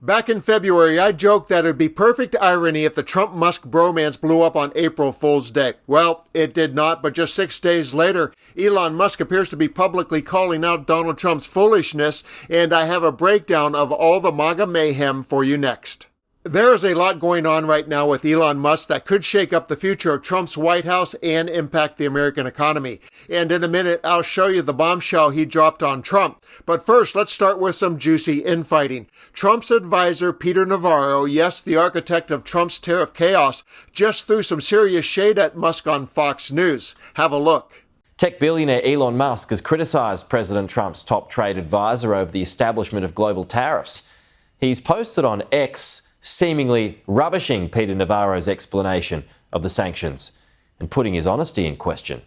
Back in February, I joked that it would be perfect irony if the Trump-Musk bromance blew up on April Fool's Day. Well, it did not, but just 6 days later, Elon Musk appears to be publicly calling out Donald Trump's foolishness, and I have a breakdown of all the MAGA mayhem for you next. There is a lot going on right now with Elon Musk that could shake up the future of Trump's White House and impact the American economy. And in a minute, I'll show you the bombshell he dropped on Trump. But first, let's start with some juicy infighting. Trump's advisor, Peter Navarro, yes, the architect of Trump's tariff chaos, just threw some serious shade at Musk on Fox News. Have a look. Tech billionaire Elon Musk has criticised President Trump's top trade advisor over the establishment of global tariffs. He's posted on X seemingly rubbishing Peter Navarro's explanation of the sanctions and putting his honesty in question.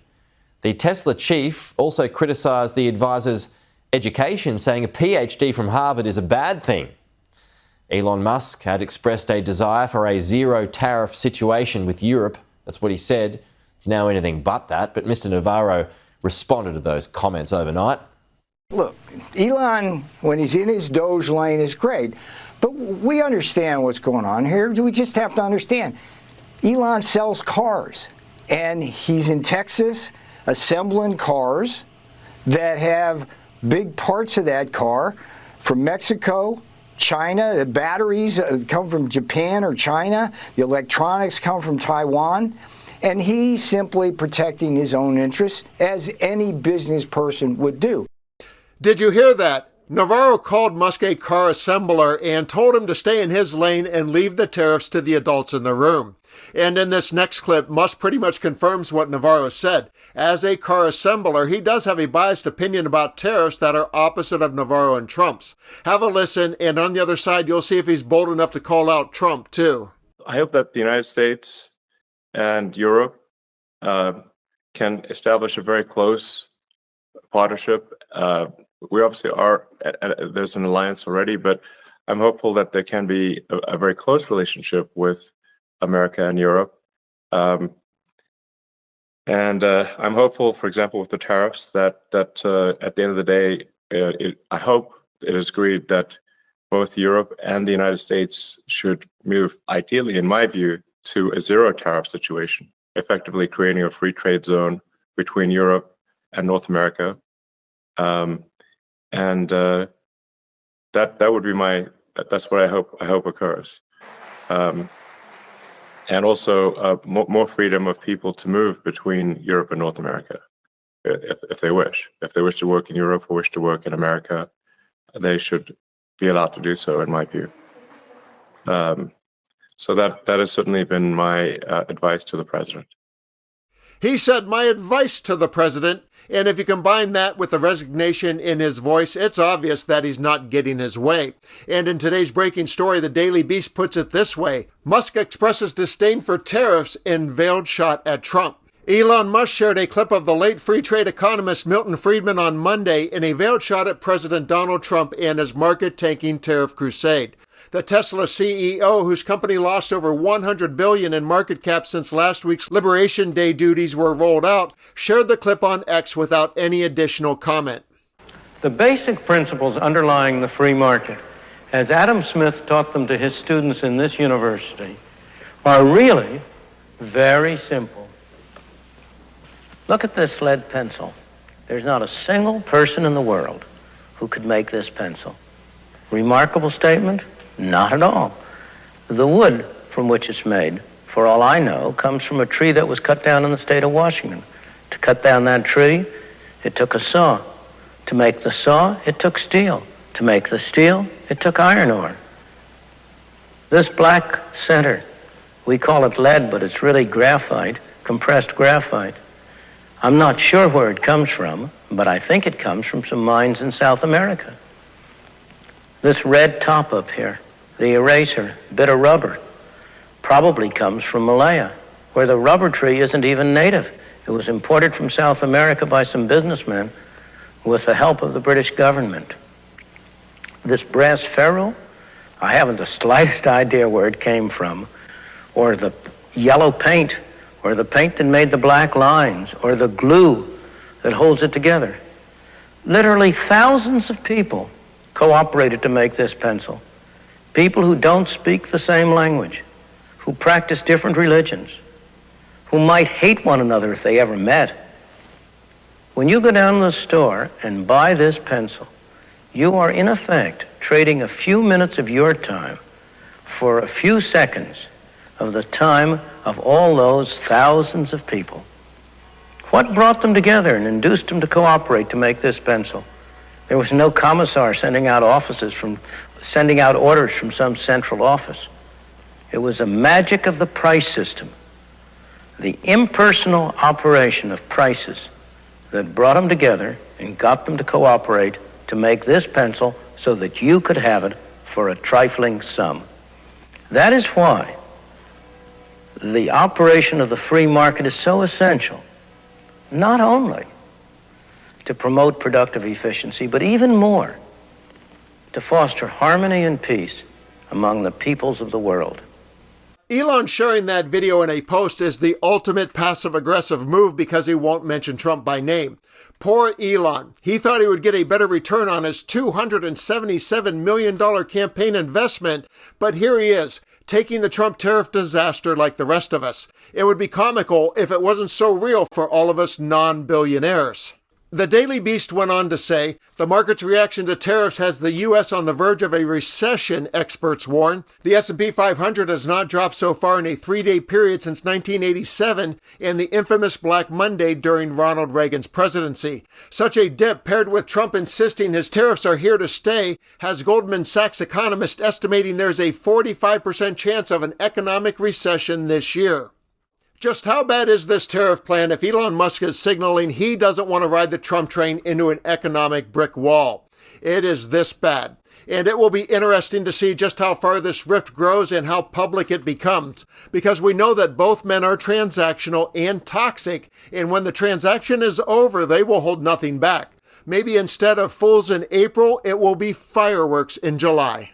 The Tesla chief also criticised the advisor's education, saying a PhD from Harvard is a bad thing. Elon Musk had expressed a desire for a zero tariff situation with Europe. That's what he said. It's now anything but that, but Mr. Navarro responded to those comments overnight. Look, Elon, when he's in his Doge lane, is great. But we understand what's going on here. We just have to understand. Elon sells cars, and he's in Texas assembling cars that have big parts of that car from Mexico, China. The batteries come from Japan or China. The electronics come from Taiwan. And he's simply protecting his own interests, as any business person would do. Did you hear that? Navarro called Musk a car assembler and told him to stay in his lane and leave the tariffs to the adults in the room. And in this next clip, Musk pretty much confirms what Navarro said. As a car assembler, he does have a biased opinion about tariffs that are opposite of Navarro and Trump's. Have a listen, and on the other side, you'll see if he's bold enough to call out Trump, too. I hope that the United States and Europe can establish a very close partnership. We obviously are, there's an alliance already, but I'm hopeful that there can be a very close relationship with America and Europe. And I'm hopeful, for example, with the tariffs, that at the end of the day, I hope it is agreed that both Europe and the United States should move, ideally, in my view, to a zero tariff situation, effectively creating a free trade zone between Europe and North America. That would be that's what I hope occurs. And also more freedom of people to move between Europe and North America, if they wish. If they wish to work in Europe or wish to work in America, they should be allowed to do so, in my view. So that has certainly been my advice to the president. He said, my advice to the president, and if you combine that with the resignation in his voice, it's obvious that he's not getting his way. And in today's breaking story, the Daily Beast puts it this way: Musk expresses disdain for tariffs in veiled shot at Trump. Elon Musk shared a clip of the late free trade economist Milton Friedman on Monday in a veiled shot at President Donald Trump and his market-tanking tariff crusade. The Tesla CEO, whose company lost over $100 billion in market cap since last week's Liberation Day duties were rolled out, shared the clip on X without any additional comment. The basic principles underlying the free market, as Adam Smith taught them to his students in this university, are really very simple. Look at this lead pencil. There's not a single person in the world who could make this pencil. Remarkable statement? Not at all. The wood from which it's made, for all I know, comes from a tree that was cut down in the state of Washington. To cut down that tree, it took a saw. To make the saw, it took steel. To make the steel, it took iron ore. This black center, we call it lead, but it's really graphite, compressed graphite. I'm not sure where it comes from, but I think it comes from some mines in South America. This red top up here, the eraser, bit of rubber, probably comes from Malaya, where the rubber tree isn't even native. It was imported from South America by some businessmen with the help of the British government. This brass ferrule, I haven't the slightest idea where it came from, or the yellow paint, or the paint that made the black lines, or the glue that holds it together. Literally thousands of people cooperated to make this pencil. people who don't speak the same language, who practice different religions, who might hate one another if they ever met. When you go down to the store and buy this pencil, you are in effect trading a few minutes of your time for a few seconds of the time of all those thousands of people. What brought them together and induced them to cooperate to make this pencil? There was no commissar sending out orders from some central office. It was a magic of the price system, the impersonal operation of prices that brought them together and got them to cooperate to make this pencil so that you could have it for a trifling sum. That is why the operation of the free market is so essential, not only to promote productive efficiency, but even more to foster harmony and peace among the peoples of the world. Elon sharing that video in a post is the ultimate passive-aggressive move because he won't mention Trump by name. Poor Elon. He thought he would get a better return on his $277 million campaign investment, but here he is, taking the Trump tariff disaster like the rest of us. It would be comical if it wasn't so real for all of us non-billionaires. The Daily Beast went on to say, the market's reaction to tariffs has the U.S. on the verge of a recession, experts warn. The S&P 500 has not dropped so far in a 3-day period since 1987 and the infamous Black Monday during Ronald Reagan's presidency. Such a dip, paired with Trump insisting his tariffs are here to stay, has Goldman Sachs economists estimating there's a 45% chance of an economic recession this year. Just how bad is this tariff plan if Elon Musk is signaling he doesn't want to ride the Trump train into an economic brick wall? It is this bad. And it will be interesting to see just how far this rift grows and how public it becomes, because we know that both men are transactional and toxic, and when the transaction is over, they will hold nothing back. Maybe instead of fools in April, it will be fireworks in July.